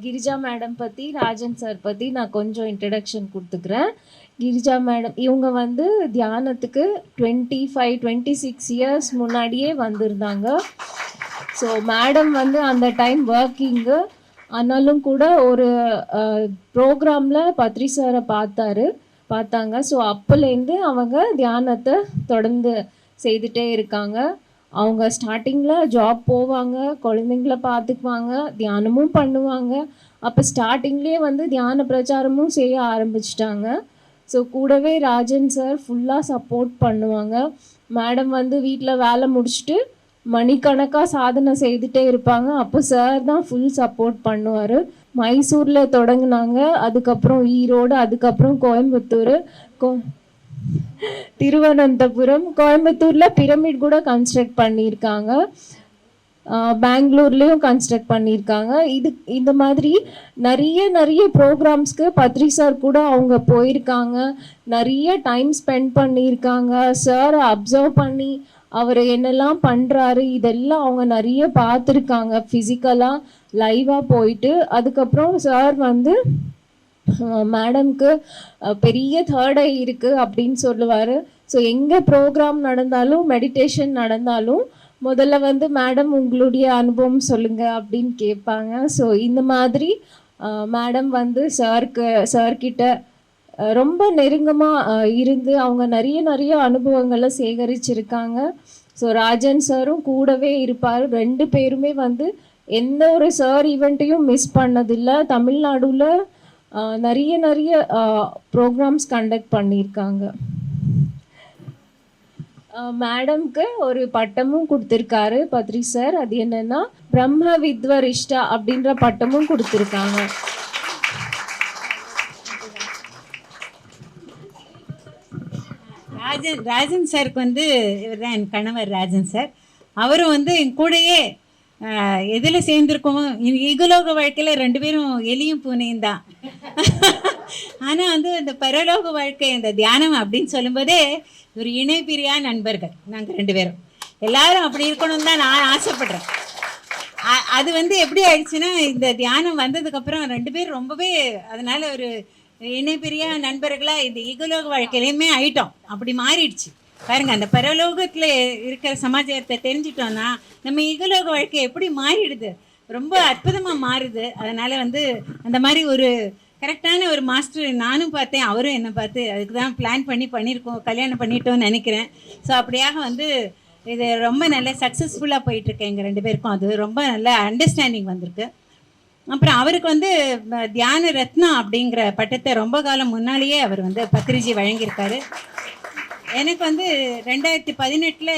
Girija madam பற்றி, Rajan sir பற்றி நான் கொஞ்சம் இன்ட்ரடக்ஷன் கொடுத்துக்கிறேன். கிரிஜா மேடம் இவங்க வந்து தியானத்துக்கு 26 இயர்ஸ் முன்னாடியே வந்திருந்தாங்க. ஸோ மேடம் வந்து அந்த டைம் ஒர்க்கிங்கு, ஆனாலும் கூட ஒரு ப்ரோக்ராமில் பத்ரி சாரை பார்த்தாங்க. ஸோ அப்போலேருந்து அவங்க தியானத்தை தொடர்ந்து செய்துகிட்டே இருக்காங்க. அவங்க ஸ்டார்டிங்கில் ஜாப் போவாங்க, குழந்தைங்கள பார்த்துக்குவாங்க, தியானமும் பண்ணுவாங்க. அப்போ ஸ்டார்டிங்லேயே வந்து தியான பிரச்சாரமும் செய்ய ஆரம்பிச்சிட்டாங்க. ஸோ கூடவே ராஜன் சார் ஃபுல்லாக சப்போர்ட் பண்ணுவாங்க. மேடம் வந்து வீட்டில் வேலை முடிச்சுட்டு மணிக்கணக்காக சாதனை செய்துகிட்டே இருப்பாங்க. அப்போ சார் தான் ஃபுல் சப்போர்ட் பண்ணுவார். மைசூரில் தொடங்கினாங்க, அதுக்கப்புறம் ஈரோடு, அதுக்கப்புறம் கோயம்புத்தூர், திருவனந்தபுரம், கோயம்புத்தூரில் பிரமிட் கூட கன்ஸ்ட்ரக்ட் பண்ணியிருக்காங்க, பெங்களூர்லேயும் கன்ஸ்ட்ரக்ட் பண்ணியிருக்காங்க. இந்த மாதிரி நிறைய ப்ரோக்ராம்ஸ்க்கு பத்ரி சார் கூட அவங்க போயிருக்காங்க, நிறைய டைம் ஸ்பெண்ட் பண்ணியிருக்காங்க. சாரை அப்சர்வ் பண்ணி அவர் என்னெல்லாம் பண்ணுறாரு இதெல்லாம் அவங்க நிறைய பார்த்துருக்காங்க, ஃபிசிக்கலாக லைவாக போயிட்டு. அதுக்கப்புறம் சார் வந்து மேடம்க்கு பெரிய தேர்ட் ஐ இருக்குது அப்படின்னு சொல்லுவார். ஸோ எங்கே ப்ரோக்ராம் நடந்தாலும், மெடிடேஷன் நடந்தாலும் முதல்ல வந்து மேடம் உங்களுடைய அனுபவம் சொல்லுங்கள் அப்படின்னு கேட்பாங்க. ஸோ இந்த மாதிரி மேடம் வந்து சார்கிட்ட ரொம்ப நெருங்கமாக இருந்து அவங்க நிறைய அனுபவங்களை சேகரிச்சிருக்காங்க. ஸோ ராஜன் சாரும் கூடவே இருப்பார். 2 பேருமே வந்து எந்த ஒரு சார் ஈவெண்ட்டையும் மிஸ் பண்ணதில்லை. தமிழ்நாடுல நிறைய ப்ரோக்ராம்ஸ் கண்டக்ட் பண்ணியிருக்காங்க. மேடம்க்கு ஒரு பட்டமும் கொடுத்துருக்காரு பத்ரி சார். அது என்னன்னா பிரம்ம வித்வரிஷ்டா அப்படின்ற பட்டமும் கொடுத்துருக்காங்க. ராஜன் சாருக்கு வந்து இவர் தான் என் கணவர் ராஜன் சார். அவரும் வந்து என் கூடயே எதில் சேர்ந்துருக்கோமோ, இகுலோக வாழ்க்கையில் 2 பேரும் எலியும் பூனையும் தான். ஆனால் வந்து இந்த பரலோக வாழ்க்கை, இந்த தியானம் அப்படின்னு சொல்லும்போதே ஒரு இணை பிரியா நண்பர்கள் நாங்கள் 2 பேரும். எல்லாரும் அப்படி இருக்கணும்னு தான் நான் ஆசைப்படுறேன். அது வந்து எப்படி ஆயிடுச்சுன்னா, இந்த தியானம் வந்ததுக்கப்புறம் 2 பேர் ரொம்பவே அதனால் ஒரு இணை பிரியா நண்பர்களாக இந்த ஈகலோக வாழ்க்கையிலையுமே ஆயிட்டோம். அப்படி மாறிடுச்சு பாருங்கள். அந்த பரலோகத்தில் இருக்கிற சமாச்சாரத்தை தெரிஞ்சிட்டோன்னா நம்ம ஈகலோக வாழ்க்கை எப்படி மாறிடுது, ரொம்ப அற்புதமாக மாறுது. அதனால் வந்து அந்த மாதிரி ஒரு கரெக்டான ஒரு மாஸ்டர் நானும் பார்த்தேன், அவரும் என்னை பார்த்து அதுக்கு தான் பிளான் பண்ணியிருக்கோம், கல்யாணம் பண்ணிட்டோம்னு நினைக்கிறேன். ஸோ அப்படியாக வந்து இது ரொம்ப நல்ல சக்ஸஸ்ஃபுல்லாக போயிட்டுருக்கு எங்கள் 2 பேருக்கும். அது ரொம்ப நல்ல அண்டர்ஸ்டாண்டிங் வந்திருக்கு. அப்புறம் அவருக்கு வந்து தியான ரத்னா அப்படிங்கிற பட்டத்தை ரொம்ப காலம் முன்னாலேயே அவர் வந்து பத்ரிஜி வழங்கியிருக்காரு. எனக்கு வந்து 2018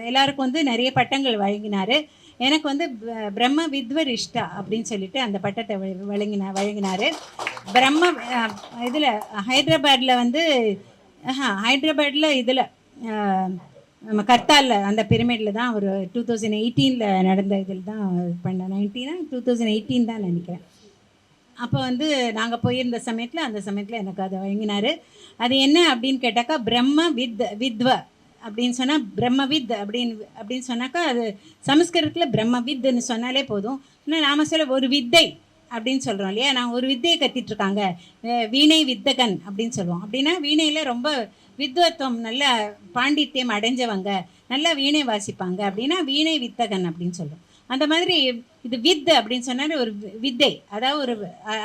எல்லாருக்கும் வந்து நிறைய பட்டங்கள் வழங்கினார். எனக்கு வந்து பிரம்ம வித்வரிஷ்டா அப்படின்னு சொல்லிட்டு அந்த பட்டத்தை வழங்கினார். பிரம்ம இதில் ஹைதராபாடில் வந்து இதில் நம்ம கர்த்தாலில் அந்த பிரமிடில் தான் ஒரு 2018 நடந்த இதில் தான் பண்ண 2018 தான் நினைக்கிறேன். அப்போ வந்து நாங்கள் போயிருந்த சமயத்தில் அந்த சமயத்தில் எனக்கு அதை வழங்கினார். அது என்ன அப்படின்னு கேட்டாக்கா, பிரம்ம வித்வ அப்படின்னு சொன்னால் பிரம்மவித் அப்படின்னு சொன்னாக்கா, அது சமஸ்கிருதத்தில் பிரம்மவித்னு சொன்னாலே போதும். ஆனால் நாம் சொல்ல ஒரு வித்தை அப்படின்னு சொல்கிறோம் இல்லையா, நான் ஒரு வித்தையை கற்றுட்ருக்காங்க, வீணை வித்தகன் அப்படின்னு சொல்லுவோம். அப்படின்னா வீணையில் ரொம்ப வித்வத்துவம், நல்ல பாண்டித்யம் அடைஞ்சவங்க, நல்லா வீணை வாசிப்பாங்க அப்படின்னா வீணை வித்தகன் அப்படின்னு சொல்லுவோம். அந்த மாதிரி இது வித் அப்படின்னு சொன்னாலே ஒரு வித்தை, அதாவது ஒரு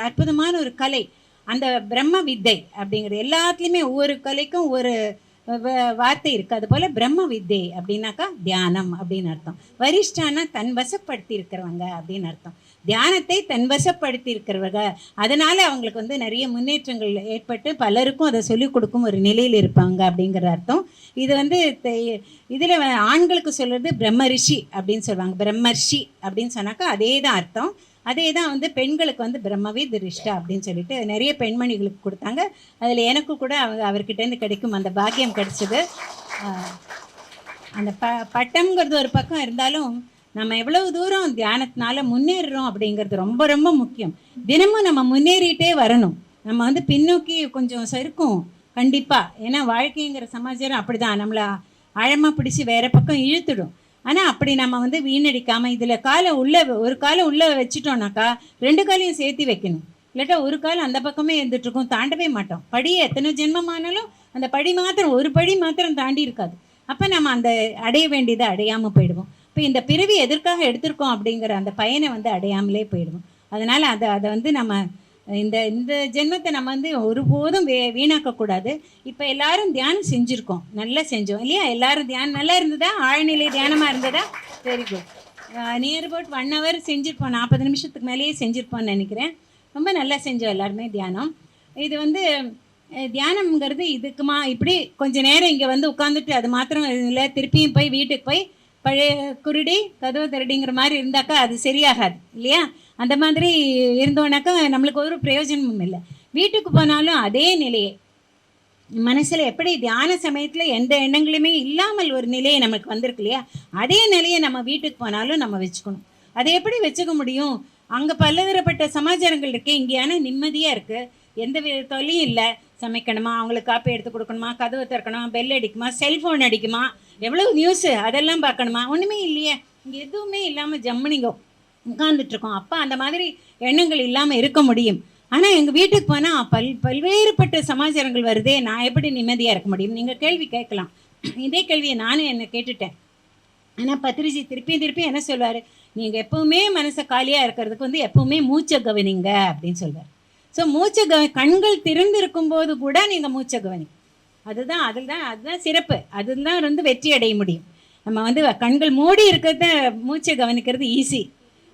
அற்புதமான ஒரு கலை. அந்த பிரம்ம வித்தை அப்படிங்கிறது எல்லாத்துலேயுமே ஒவ்வொரு கலைக்கும் ஒரு வார்த்தை இருக்குது. அது போல் பிரம்ம வித்தை அப்படின்னாக்கா தியானம் அப்படின்னு அர்த்தம். வரிஷ்டானா தன் வசப்படுத்தி இருக்கிறவங்க அப்படின்னு அர்த்தம். தியானத்தை தன் வசப்படுத்தி இருக்கிறவங்க, அதனால் அவங்களுக்கு வந்து நிறைய முன்னேற்றங்கள் ஏற்பட்டு பலருக்கும் அதை சொல்லிக் கொடுக்கும் ஒரு நிலையில் இருப்பாங்க அப்படிங்கிற அர்த்தம். இது வந்து இதில் ஆண்களுக்கு சொல்கிறது பிரம்மரிஷி அப்படின்னு சொல்லுவாங்க. பிரம்மர்ஷி அப்படின்னு சொன்னாக்கா அதே தான் அர்த்தம். அதே தான் வந்து பெண்களுக்கு வந்து பிரம்மவித் ரிஷ்டா அப்படின்னு சொல்லிட்டு நிறைய பெண்மணிகளுக்கு கொடுத்தாங்க. அதில் எனக்கு கூட அவர்கிட்டேருந்து கிடைக்கும் அந்த பாக்கியம் கிடைச்சிது. அந்த பட்டம்ங்கிறது ஒரு பக்கம் இருந்தாலும் நம்ம எவ்வளவு தூரம் தியானத்தினால முன்னேறுறோம் அப்படிங்கிறது ரொம்ப ரொம்ப முக்கியம். தினமும் நம்ம முன்னேறிட்டே வரணும். நம்ம வந்து பின்னோக்கி கொஞ்சம் சறுக்கும் கண்டிப்பாக. ஏன்னா வாழ்க்கைங்கிற சமாச்சாரம் அப்படி தான் நம்மளை ஆழமாக பிடிச்சி வேறு பக்கம் இழுத்துடும். ஆனால் அப்படி நம்ம வந்து வீணடிக்காமல் இதில் காலை ஒரு காலை உள்ளே வச்சுட்டோம்னாக்கா 2 காலையும் சேர்த்து வைக்கணும். இல்லாட்டா ஒரு கால் அந்த பக்கமே இருந்துட்டுருக்கோம், தாண்டவே மாட்டோம். படியை எத்தனை ஜென்மமானாலும் அந்த படி மாத்திரம் ஒரு படி மாத்திரம் தாண்டி இருக்காது. அப்போ நம்ம அந்த அடைய வேண்டியதை அடையாமல் போயிடுவோம். இப்போ இந்த பிறவி எதற்காக எடுத்திருக்கோம் அப்படிங்கிற அந்த பயனை வந்து அடையாமலே போயிடுவோம். அதனால் அதை வந்து நம்ம இந்த ஜென்மத்தை நம்ம வந்து ஒருபோதும் வீணாக்கக்கூடாது. இப்போ எல்லாரும் தியானம் செஞ்சுருக்கோம், நல்லா செஞ்சோம் இல்லையா? எல்லாரும் தியானம் நல்லா இருந்ததா? ஆழ்நிலை தியானமாக இருந்ததா? Very good. Near about 1 hour செஞ்சுருப்போம், 40 நிமிஷத்துக்கு மேலேயே செஞ்சுருப்போம்னு நினைக்கிறேன். ரொம்ப நல்லா செஞ்சோம் எல்லாருமே தியானம். இது வந்து தியானம்ங்கிறது இதுக்குமா இப்படி கொஞ்சம் நேரம் இங்கே வந்து உட்காந்துட்டு அது மாத்திரம் இல்லை, திருப்பியும் போய் வீட்டுக்கு போய் பழைய குருடி கதவை திரடிங்கிற மாதிரி இருந்தாக்கா அது சரியாகாது இல்லையா? அந்த மாதிரி இருந்தோன்னாக்கா நம்மளுக்கு ஒரு பிரயோஜனமும் இல்லை. வீட்டுக்கு போனாலும் அதே நிலையை மனசில் எப்படி தியான சமயத்தில் எந்த எண்ணங்களுமே இல்லாமல் ஒரு நிலையை நமக்கு வந்திருக்கு இல்லையா? அதே நிலையை நம்ம வீட்டுக்கு போனாலும் நம்ம வச்சுக்கணும். அதை எப்படி வச்சுக்க முடியும்? அங்கே பலதரப்பட்ட சமாச்சாரங்கள் இருக்குது, இங்கேயான நிம்மதியாக இருக்குது, எந்த தொல்லையும் இல்லை. சமைக்கணுமா, அவங்களுக்கு காப்பி எடுத்து கொடுக்கணுமா, கதவை திறக்கணுமா, பெல் அடிக்குமா, செல்ஃபோன் அடிக்குமா, எவ்வளோ நியூஸு அதெல்லாம் பார்க்கணுமா, ஒன்றுமே இல்லையே. இங்கே எதுவுமே இல்லாமல் ஜம்முனிங்க உட்காந்துட்ருக்கோம். அப்போ அந்த மாதிரி எண்ணங்கள் இல்லாமல் இருக்க முடியும். ஆனால் எங்கள் வீட்டுக்கு போனால் பல்வேறுபட்ட சமாச்சாரங்கள் வருதே, நான் எப்படி நிம்மதியாக இருக்க முடியும்? நீங்கள் கேள்வி கேட்கலாம். இதே கேள்வியை நானும் என்னை கேட்டுட்டேன். ஆனால் பத்ரிஜி திருப்பி என்ன சொல்வார்? நீங்கள் எப்போவுமே மனசை காலியாக இருக்கிறதுக்கு வந்து எப்போவுமே மூச்சை கவனிங்க அப்படின்னு சொல்வார். ஸோ மூச்சை கண்கள் திறந்து இருக்கும்போது கூட நீங்கள் மூச்சை கவனி. அதுதான் சிறப்பு. அதுதான் வந்து வெற்றி அடைய முடியும். நம்ம வந்து கண்கள் மூடி இருக்கிறத மூச்சை கவனிக்கிறது ஈஸி.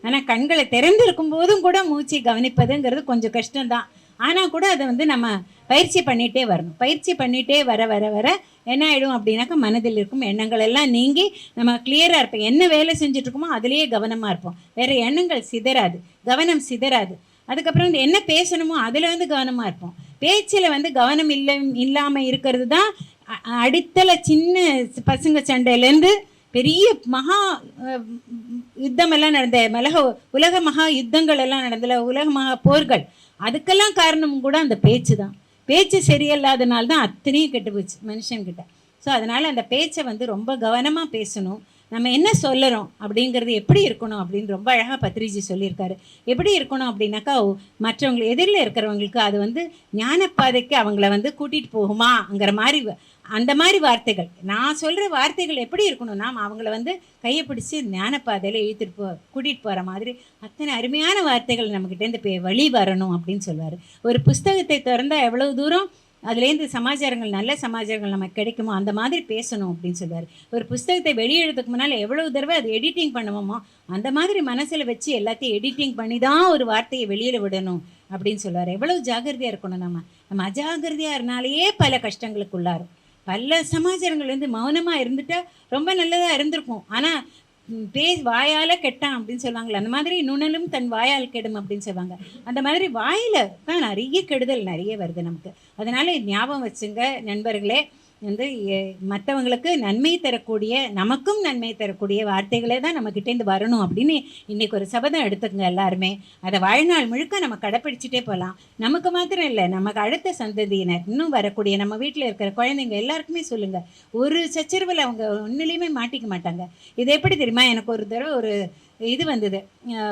ஆனால் கண்களை திறந்து இருக்கும்போதும் கூட மூச்சை கவனிப்பதுங்கிறது கொஞ்சம் கஷ்டம்தான். ஆனால் கூட அதை வந்து நம்ம பயிற்சி பண்ணிகிட்டே வரணும். பயிற்சி பண்ணிகிட்டே வர என்ன ஆகிடும் அப்படின்னாக்கா மனதில் இருக்கும் எண்ணங்கள் எல்லாம் நீங்கி நம்ம கிளியராக இருப்போம். என்ன வேலை செஞ்சுட்ருக்கோமோ அதுலேயே கவனமாக இருப்போம். வேறு எண்ணங்கள் சிதறாது, கவனம் சிதறாது. அதுக்கப்புறம் வந்து என்ன பேசணுமோ அதில் வந்து கவனமாக இருப்போம். பேச்சில் வந்து கவனம் இல்லாமல் இருக்கிறது தான் அடித்தள சின்ன பசங்க சண்டையிலேருந்து பெரிய மகா யுத்தமெல்லாம் நடந்த உலக மகா யுத்தங்கள் எல்லாம் நடந்தல, உலக மகா போர்கள், அதுக்கெல்லாம் காரணம் கூட அந்த பேச்சு தான். பேச்சு சரியில்லாதனால தான் அத்தனையும் கெட்டு போச்சு மனுஷன்கிட்ட. ஸோ அதனால் அந்த பேச்சை வந்து ரொம்ப கவனமாக பேசணும். நம்ம என்ன சொல்லுறோம் அப்படிங்கிறது எப்படி இருக்கணும் அப்படின்னு ரொம்ப அழகாக பத்ரிஜி சொல்லியிருக்காரு. எப்படி இருக்கணும் அப்படின்னாக்கா மற்றவங்களை எதிரில் இருக்கிறவங்களுக்கு அது வந்து ஞானப்பாதைக்கு அவங்கள வந்து கூட்டிகிட்டு போகுமாங்கிற மாதிரி அந்த மாதிரி வார்த்தைகள். நான் சொல்கிற வார்த்தைகள் எப்படி இருக்கணும்னா அவங்கள வந்து கையை பிடிச்சி ஞானப்பாதையில் கூட்டிகிட்டு போகிற மாதிரி அத்தனை அருமையான வார்த்தைகள் நம்மக்கிட்டேருந்து வழி வரணும் அப்படின்னு சொல்லுவார். ஒரு புஸ்தகத்தை திறந்தால் எவ்வளவு தூரம் அதுலேருந்து சமாச்சாரங்கள், நல்ல சமாச்சாரங்கள் நமக்கு கிடைக்குமோ அந்த மாதிரி பேசணும் அப்படின்னு சொல்லுவார். ஒரு புஸ்தகத்தை வெளியிடறதுக்கு முன்னால் எவ்வளவு தடவை அது எடிட்டிங் பண்ணுவோமோ அந்த மாதிரி மனசில் வச்சு எல்லாத்தையும் எடிட்டிங் பண்ணி தான் ஒரு வார்த்தையை வெளியில் விடணும் அப்படின்னு சொல்லுவார். எவ்வளவு ஜாகிரதையாக இருக்கணும். நம்ம அஜாகிரதையாக இருந்தாலேயே பல கஷ்டங்களுக்கு உள்ளாரும். பல சமாச்சாரங்கள் வந்து மௌனமாக இருந்துட்டால் ரொம்ப நல்லதாக இருந்திருக்கும். ஆனால் வாயால் கெட்டான் அப்படின்னு சொல்லுவாங்களே, அந்த மாதிரி நுணலும் தன் வாயால் கெடும் அப்படின்னு சொல்லுவாங்க. அந்த மாதிரி வாயில் தான் நிறைய கெடுதல் நிறைய வருது நமக்கு. அதனால் ஞாபகம் வச்சுங்க நண்பர்களே, வந்து மற்றவங்களுக்கு நன்மை தரக்கூடிய, நமக்கும் நன்மை தரக்கூடிய வார்த்தைகளே தான் நம்மக்கிட்டேருந்து வரணும் அப்படின்னு இன்றைக்கி ஒரு சபதம் எடுத்துக்கங்க எல்லாருமே. அதை வாழ்நாள் முழுக்க நம்ம கடைப்பிடிச்சிட்டே போகலாம். நமக்கு மாத்திரம் இல்லை, நமக்கு அடுத்த சந்ததியினர், இன்னும் வரக்கூடிய நம்ம வீட்டில் இருக்கிற குழந்தைங்க எல்லாருக்குமே சொல்லுங்கள். ஒரு சச்சரவில் அவங்க ஒன்றுலேயுமே மாட்டிக்க மாட்டாங்க. இது எப்படி தெரியுமா? எனக்கு ஒரு தடவை ஒரு இது வந்தது,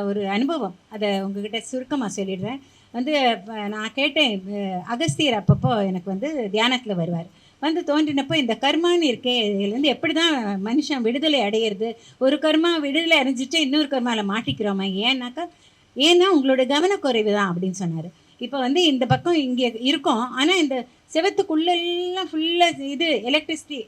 ஒரு அனுபவம். அதை உங்ககிட்ட சுருக்கமாக சொல்லிடுறேன். வந்து நான் கேட்டேன், அகஸ்தியர் அப்பப்போ எனக்கு வந்து தியானத்தில் வருவார். வந்து தோன்றினப்போ இந்த கர்மான்னு இருக்கே, இதுலேருந்து எப்படி தான் மனுஷன் விடுதலை அடையிறது? ஒரு கர்மா விடுதலை அடைஞ்சிட்டு இன்னொரு கர்மாவில் மாட்டிக்கிறோமா? ஏன்னா உங்களோட கவனக்குறைவு தான் அப்படின்னு சொன்னார். இப்போ வந்து இந்த பக்கம் இங்கே இருக்கோம், ஆனால் இந்த செவத்துக்குள்ளெல்லாம் ஃபுல்லாக இது எலக்ட்ரிசிட்டி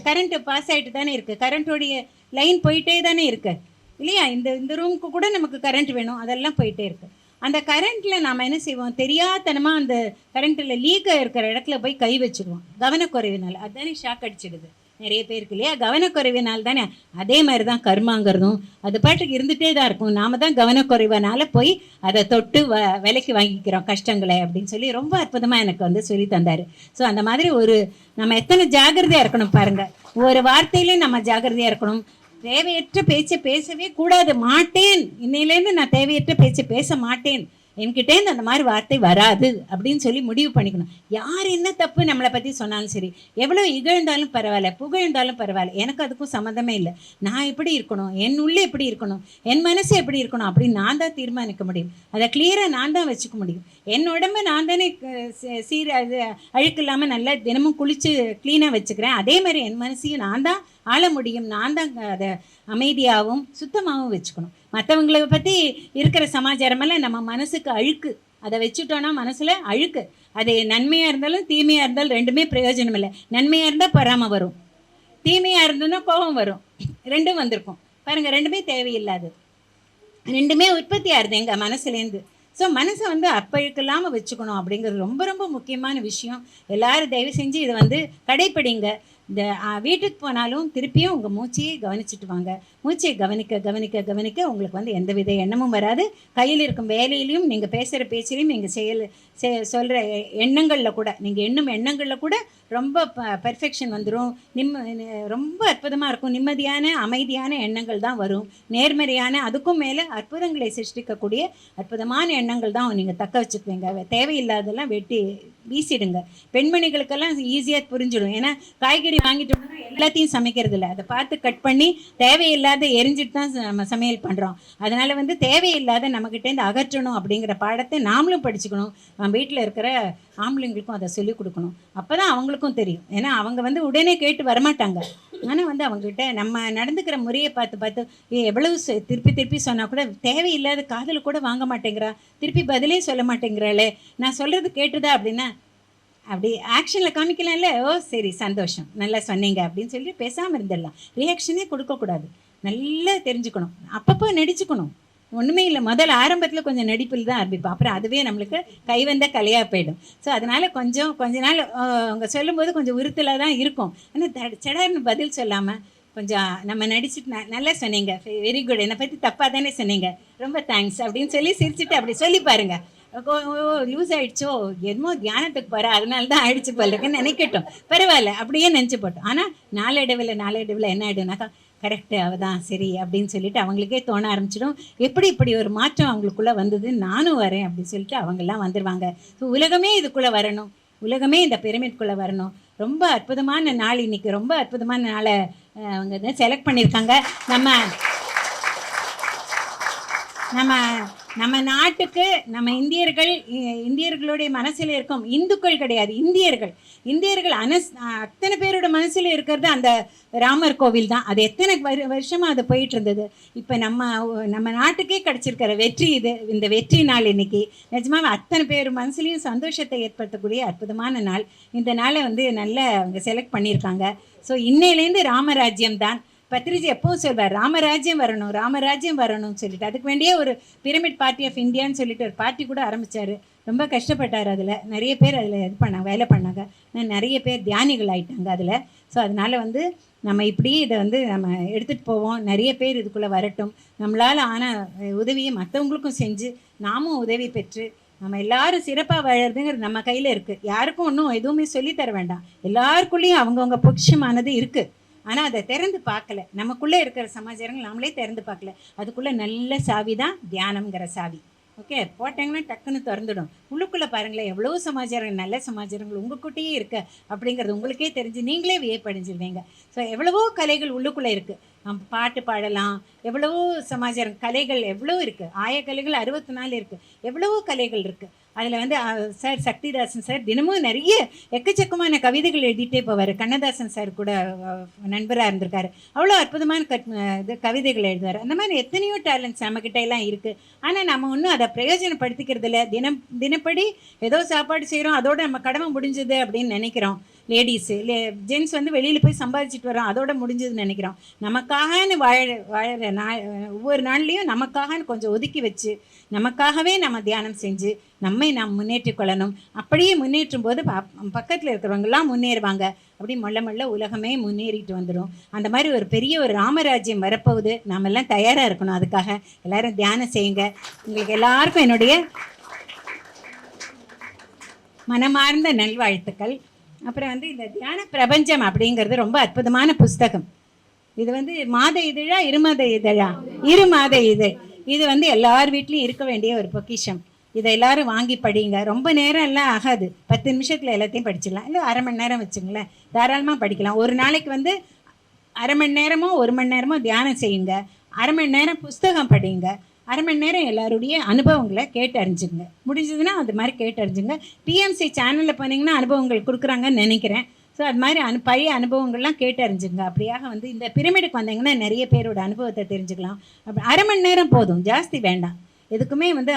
கரண்ட்டு பாஸ் ஆகிட்டு தானே இருக்குது, கரண்ட்டோடைய லைன் போயிட்டே தானே இருக்குது இல்லையா? இந்த ரூமுக்கு கூட நமக்கு கரண்ட் வேணும், அதெல்லாம் போயிட்டே இருக்குது. அந்த கரண்ட்டில் நாம் என்ன செய்வோம்? தெரியாதனமாக அந்த கரண்ட்டில் லீக்காக இருக்கிற இடத்துல போய் கை வச்சுடுவோம் கவனக்குறைவினால். அதுதானே ஷாக் அடிச்சிடுது நிறைய பேருக்கு இல்லையா? கவனக்குறைவினால் தானே. அதே மாதிரி தான் கர்மாங்கிறதும் அது பாட்டுக்கு இருந்துகிட்டே தான் இருக்கும். நாம் தான் கவனக்குறைவனால் போய் அதை தொட்டு விலைக்கு வாங்கிக்கிறோம் கஷ்டங்களை அப்படின்னு சொல்லி ரொம்ப அற்புதமாக எனக்கு வந்து சொல்லி தந்தார். ஸோ அந்த மாதிரி நம்ம எத்தனை ஜாகிரதையாக இருக்கணும் பாருங்கள். ஒரு வார்த்தையிலையும் நம்ம ஜாகிரதையாக இருக்கணும். தேவையற்ற பேச்சை பேசவே கூடாது. மாட்டேன், இன்னையிலேருந்து நான் தேவையற்ற பேச்சை பேச மாட்டேன் என்கிட்டேருந்து அந்த மாதிரி வார்த்தை வராது அப்படின்னு சொல்லி முடிவு பண்ணிக்கணும். யார் என்ன தப்பு நம்மளை பற்றி சொன்னாலும் சரி, எவ்வளோ இகழ்ந்தாலும் பரவாயில்ல, புகழ்ந்தாலும் பரவாயில்ல, எனக்கு அதுக்கும் சம்மந்தமே இல்லை. நான் எப்படி இருக்கணும், என் உள்ளே எப்படி இருக்கணும், என் மனசு எப்படி இருக்கணும் அப்படின்னு நான் தான் தீர்மானிக்க முடியும். அதை கிளியராக நான் தான் வச்சுக்க முடியும். என் உடம்பை நான் தானே அது அழுக்கு இல்லாமல் நல்லா தினமும் குளித்து க்ளீனாக வச்சுக்கிறேன். அதே மாதிரி என் மனசையும் நான் தான் ஆள முடியும். நான் தான் அதை அமைதியாகவும் சுத்தமாகவும் வச்சுக்கணும். மற்றவங்களை பற்றி இருக்கிற சமாச்சாரமெல்லாம் நம்ம மனசுக்கு அழுக்கு, அதை வச்சுட்டோன்னா மனசில் அழுக்கு. அது நன்மையாக இருந்தாலும் தீமையாக இருந்தாலும் ரெண்டுமே பிரயோஜனம் இல்லை. நன்மையாக இருந்தால் பொறாமை வரும், தீமையாக இருந்ததுன்னா கோபம் வரும். ரெண்டும் வந்திருக்கும் பாருங்கள். ரெண்டுமே தேவையில்லாது, ரெண்டுமே உற்பத்தி ஆகுது எங்கள் மனசுலேருந்து. ஸோ மனசை வந்து அப்பழுக்கு இல்லாமல் வச்சுக்கணும் அப்படிங்கிறது ரொம்ப ரொம்ப முக்கியமான விஷயம். எல்லோரும் தயவு செஞ்சு இதை வந்து கடைப்பிடிங்க. இந்த வீட்டுக்கு போனாலும் திருப்பியும் உங்கள் மூச்சையே கவனிச்சுட்டு வாங்க. மூச்சையை கவனிக்க கவனிக்க கவனிக்க உங்களுக்கு வந்து எந்தவித எண்ணமும் வராது. கையில் இருக்கும் வேலையிலையும், நீங்கள் பேசுகிற பேச்சிலையும், நீங்கள் சொல்கிற எண்ணங்களில் கூட, நீங்கள் எண்ணும் எண்ணங்களில் கூட ரொம்ப பெர்ஃபெக்ஷன் வந்துடும். ரொம்ப அற்புதமாக இருக்கும். நிம்மதியான அமைதியான எண்ணங்கள் தான் வரும். நேர்மறையான, அதுக்கும் மேலே அற்புதங்களை சிருஷ்டிக்கக்கூடிய அற்புதமான எண்ணங்கள் தான் நீங்கள் தக்க வச்சுக்குவீங்க. தேவையில்லாதெல்லாம் வெட்டி வீசிடுங்க. பெண்மணிகளுக்கெல்லாம் ஈஸியாக புரிஞ்சிடும். ஏன்னா காய்கறி வாங்கிட்டோம்னா எல்லாத்தையும் சமைக்கிறது இல்லை, அதை பார்த்து கட் பண்ணி தேவையில்லாத எரிஞ்சிட்டு தான் நம்ம சமையல் பண்ணுறோம். அதனால் வந்து தேவையில்லாத நம்மக்கிட்டேருந்து அகற்றணும் அப்படிங்கிற பாடத்தை நாமளும் படிச்சுக்கணும். நம்ம வீட்டில் இருக்கிற ஆம்பளைங்களுக்கும் அதை சொல்லிக் கொடுக்கணும். அப்போ தான் அவங்களுக்கும் தெரியும். ஏன்னா அவங்க வந்து உடனே கேட்டு வரமாட்டாங்க. ஆனால் வந்து அவங்ககிட்ட நம்ம நடந்துக்கிற முறையை பார்த்து பார்த்து எவ்வளவு திருப்பி திருப்பி சொன்னால் கூட தேவையில்லாத காதில் கூட வாங்க மாட்டேங்கிறா, திருப்பி பதிலே சொல்ல மாட்டேங்கிறாளே, நான் சொல்கிறது கேட்டுதா அப்படின்னா அப்படி ஆக்ஷனில் காமிக்கலாம்ல. ஓ சரி சந்தோஷம், நல்லா சொன்னீங்க அப்படின்னு சொல்லி பேசாமல் இருந்துடலாம். ரியாக்ஷனே கொடுக்கக்கூடாது. நல்லா தெரிஞ்சுக்கணும். அப்பப்போ நடிச்சுக்கணும். ஒன்றுமே இல்லை, முதல்ல ஆரம்பத்தில் கொஞ்சம் நடிப்பில் தான் ஆரம்பிப்போம். அப்புறம் அதுவே நம்மளுக்கு கைவந்த கலையாக போயிடும். ஸோ அதனால் கொஞ்ச நாள் அவங்க சொல்லும்போது கொஞ்சம் உறுத்தலாக தான் இருக்கும். ஆனால் சடார்னு பதில் சொல்லாமல் கொஞ்சம் நம்ம நடிச்சுட்டு நல்லா சொன்னீங்க, வெரி குட், என்னை பற்றி தப்பாக தானே சொன்னீங்க, ரொம்ப தேங்க்ஸ் அப்படின்னு சொல்லி சிரிச்சுட்டு அப்படி சொல்லி பாருங்கள். லூஸ் ஆகிடுச்சோ, என்னமோ தியானத்துக்கு போகிற அதனால தான் ஆயிடுச்சு போலருக்குன்னு நினைக்கட்டும், பரவாயில்ல, அப்படியே நினச்சி போட்டோம். ஆனால் நாளடைவில் என்ன ஆகிடும்னாக்கா, கரெக்டு அவள் தான் சரி அப்படின்னு சொல்லிட்டு அவங்களுக்கே தோண ஆரம்பிச்சிடும். இப்படி ஒரு மாற்றம் அவங்களுக்குள்ளே வந்தது, நானும் வரேன் அப்படின்னு சொல்லிட்டு அவங்கெல்லாம் வந்துடுவாங்க. ஸோ உலகமே இதுக்குள்ளே வரணும், உலகமே இந்த பிரமிட்குள்ளே வரணும். ரொம்ப அற்புதமான நாள் இன்றைக்கி, ரொம்ப அற்புதமான நாளை அவங்க செலக்ட் பண்ணியிருக்காங்க. நம்ம நாட்டுக்கு, நம்ம இந்தியர்களுடைய மனசில் இருக்கும், இந்துக்கள் கிடையாது, இந்தியர்கள் அத்தனை பேரோட மனசில் இருக்கிறது அந்த ராமர் கோவில் தான். அது எத்தனை வருஷமாக அது போயிட்டு இருந்தது. இப்போ நம்ம நாட்டுக்கே கிடச்சிருக்கிற வெற்றி இது. இந்த வெற்றி நாள் இன்னைக்கு நிஜமாக அத்தனை பேர் மனசுலையும் சந்தோஷத்தை ஏற்படுத்தக்கூடிய அற்புதமான நாள். இந்த நாளை வந்து நல்லா அவங்க செலக்ட் பண்ணியிருக்காங்க. ஸோ இன்னையிலேருந்து ராமராஜ்யம் தான். பத்ரிஜி எப்பவும் சொல்வார், ராமராஜ்யம் வரணும்னு சொல்லிட்டு. அதுக்கு வேண்டிய ஒரு பிரமிட் பார்ட்டி ஆஃப் இந்தியான்னு சொல்லிட்டு ஒரு பார்ட்டி கூட ஆரம்பித்தார். ரொம்ப கஷ்டப்பட்டார். அதில் நிறைய பேர் அதில் வேலை பண்ணாங்க. நிறைய பேர் தியானிகள் ஆகிட்டாங்க அதில். ஸோ அதனால் வந்து நம்ம இப்படி இதை வந்து நம்ம எடுத்துகிட்டு போவோம். நிறைய பேர் இதுக்குள்ளே வரட்டும். நம்மளால் ஆன உதவியை மற்றவங்களுக்கும் செஞ்சு நாமும் உதவி பெற்று நம்ம எல்லாரும் சிறப்பாக வாழறதுங்கிறது நம்ம கையில் இருக்குது. யாருக்கும் ஒன்றும் எதுவுமே சொல்லித்தர வேண்டாம். எல்லாருக்குள்ளேயும் அவங்கவுங்க பொக்கிஷமானது இருக்குது. ஆனால் அதை திறந்து பார்க்கல. நமக்குள்ளே இருக்கிற சமாச்சாரங்கள் நம்மளே திறந்து பார்க்கல. அதுக்குள்ளே நல்ல சாவி தான் தியானம்ங்கிற சாவி. ஓகே, போட்டாங்கன்னா டக்குன்னு திறந்துடும். உள்ளுக்குள்ளே பாருங்களேன், எவ்வளோ சமாச்சாரங்கள், நல்ல சமாச்சாரங்கள் உங்கள்கிட்டயே இருக்குது அப்படிங்கிறது உங்களுக்கே தெரிஞ்சு நீங்களே வியப்படைஞ்சிருவீங்க. ஸோ எவ்வளவோ கலைகள் உள்ளுக்குள்ளே இருக்குது. நம்ம பாட்டு பாடலாம், எவ்வளவோ சமாச்சாரம் கலைகள் எவ்வளோ இருக்குது. ஆயக்கலைகள் 64 இருக்குது. எவ்வளவோ கலைகள் இருக்குது. அதில் வந்து சார் சக்திதாசன் சார் தினமும் நிறைய எக்கச்சக்கமான கவிதைகள் எழுதிட்டே போவார். கண்ணதாசன் சார் கூட நண்பராக இருந்திருக்காரு. அவ்வளோ அற்புதமான கவிதைகள் எழுதுவார். அந்த மாதிரி எத்தனையோ டேலண்ட்ஸ் நம்மக்கிட்ட எல்லாம் இருக்குது. ஆனால் நம்ம ஒன்றும் அதை பிரயோஜனப்படுத்திக்கிறது இல்லை. தினப்படி ஏதோ சாப்பாடு செய்கிறோம், அதோடு நம்ம கடமை முடிஞ்சது அப்படின்னு நினைக்கிறோம். லேடிஸு ஜென்ஸ் வந்து வெளியில் போய் சம்பாதிச்சுட்டு வரோம், அதோட முடிஞ்சதுன்னு நினைக்கிறோம். நமக்காகன்னு வாழற ஒவ்வொரு நாள்லேயும் நமக்காகன்னு கொஞ்சம் ஒதுக்கி வச்சு நமக்காகவே நம்ம தியானம் செஞ்சு நம்மை நாம் முன்னேற்றிக் கொள்ளணும். அப்படியே முன்னேற்றும் போது பக்கத்தில் இருக்கிறவங்கெல்லாம் முன்னேறுவாங்க. அப்படி மொள்ள உலகமே முன்னேறிட்டு வந்துடும். அந்த மாதிரி ஒரு பெரிய ஒரு ராமராஜ்யம் வரப்போகுது. நாம் எல்லாம் தயாராக இருக்கணும். அதுக்காக எல்லோரும் தியானம் செய்யுங்க. உங்களுக்கு எல்லாருக்கும் என்னுடைய மனமார்ந்த நல்வாழ்த்துக்கள். அப்புறம் வந்து இந்த தியான பிரபஞ்சம் அப்படிங்கிறது ரொம்ப அற்புதமான புஸ்தகம். இது வந்து மாத இதழா இருமாத இதழா? இருமாத இதழ். இது வந்து எல்லார் வீட்லேயும் இருக்க வேண்டிய ஒரு பொக்கிஷம். இதை எல்லாரும் வாங்கி படிங்க. ரொம்ப நேரம் எல்லாம் ஆகாது, 10 நிமிஷத்தில் எல்லாத்தையும் படிச்சிடலாம். இல்லை அரை மணி நேரம் வச்சுங்களேன், தாராளமாக படிக்கலாம். ஒரு நாளைக்கு வந்து அரை மணி நேரமோ 1 மணி நேரமோ தியானம் செய்யுங்க, அரை மணி நேரம் புஸ்தகம் படிங்க, அரை மணி நேரம் எல்லாருடைய அனுபவங்களை கேட்டு அறிஞ்சுங்க. முடிஞ்சதுன்னா அது மாதிரி கேட்டு அறிஞ்சுங்க. டிஎம்சி சேனலில் போனீங்கன்னா அனுபவங்கள் கொடுக்குறாங்கன்னு நினைக்கிறேன். ஸோ அது மாதிரி பழைய அனுபவங்கள்லாம் கேட்டு அறிஞ்சுங்க. அப்படியாக வந்து இந்த பிரமிடுக்கு வந்தீங்கன்னா நிறைய பேரோட அனுபவத்தை தெரிஞ்சுக்கலாம். அப்படி அரை மணி நேரம் போதும், ஜாஸ்தி வேண்டாம். எதுக்குமே வந்து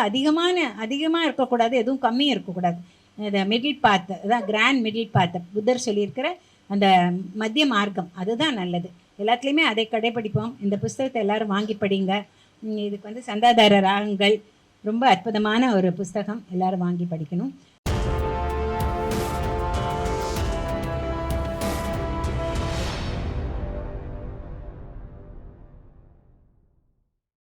அதிகமாக இருக்கக்கூடாது, எதுவும் கம்மியும் இருக்கக்கூடாது. இந்த மிடில் பாத், அதான் கிராண்ட் மிடில் பாத் புத்தர் சொல்லியிருக்கிற அந்த மத்திய மார்க்கம், அதுதான் நல்லது. எல்லாத்துலேயுமே அதை கடைப்பிடிப்போம். இந்த புஸ்தகத்தை எல்லோரும் வாங்கி படிங்க. இதுக்கு வந்து சந்தாதார ராகங்கள் ரொம்ப அற்புதமான ஒரு புஸ்தகம், எல்லோரும் வாங்கி படிக்கணும்.